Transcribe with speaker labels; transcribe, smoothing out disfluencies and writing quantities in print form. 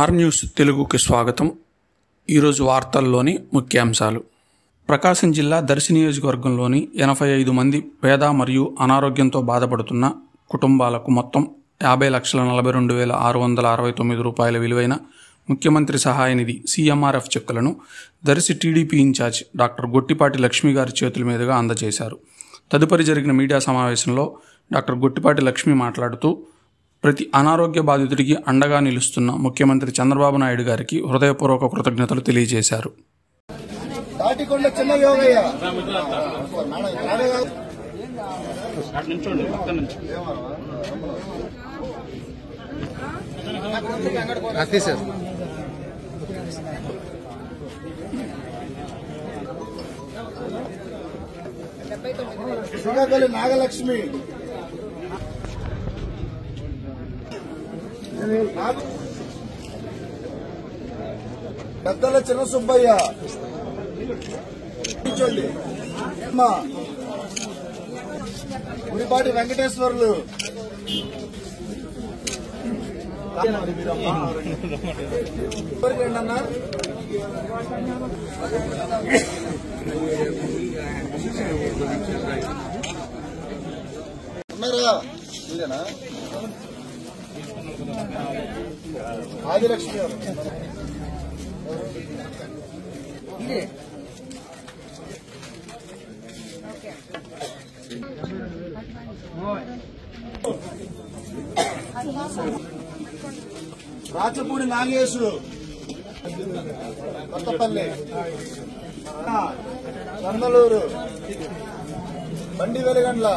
Speaker 1: Are news తెలుగుకి స్వాగతం. ఈరోజు వార్తల్లోని ముఖ్యాంశాలు. ప్రకాశం జిల్లా దర్శి నియోజకవర్గంలోని 85 మంది పేద మరియు అనారోగ్యంతో బాధపడుతున్న కుటుంబాలకు మొత్తం 50,42,669 రూపాయల విలువైన ముఖ్యమంత్రి సహాయ నిధి CMRF చెక్కులను Darsi TDP incharge doctor Gottipati Lakshmi గారి చేతుల మీదుగా అందజేశారు. తదుపరి జరిగిన మీడియా సమావేశంలో డాక్టర్ గొట్టిపాటి లక్ష్మి మాట్లాడుతూ, ప్రతి అనారోగ్య బాధితుడికి అండగా నిలుస్తున్న ముఖ్యమంత్రి చంద్రబాబు నాయుడు గారికి హృదయపూర్వక కృతజ్ఞతలు తెలియజేశారు.
Speaker 2: నాగలక్ష్మి, పెద్దల చిన్న సుబ్బయ్య, గుడిపాటి వెంకటేశ్వర్లు, ఏంటన్నా ఉన్నారా? మీరేనా? ఆదిలక్ష్మి గారు, రాచపూడి నాగేశు, కొత్తపల్లి, చందలూరు, బండి వెలుగండ్ల,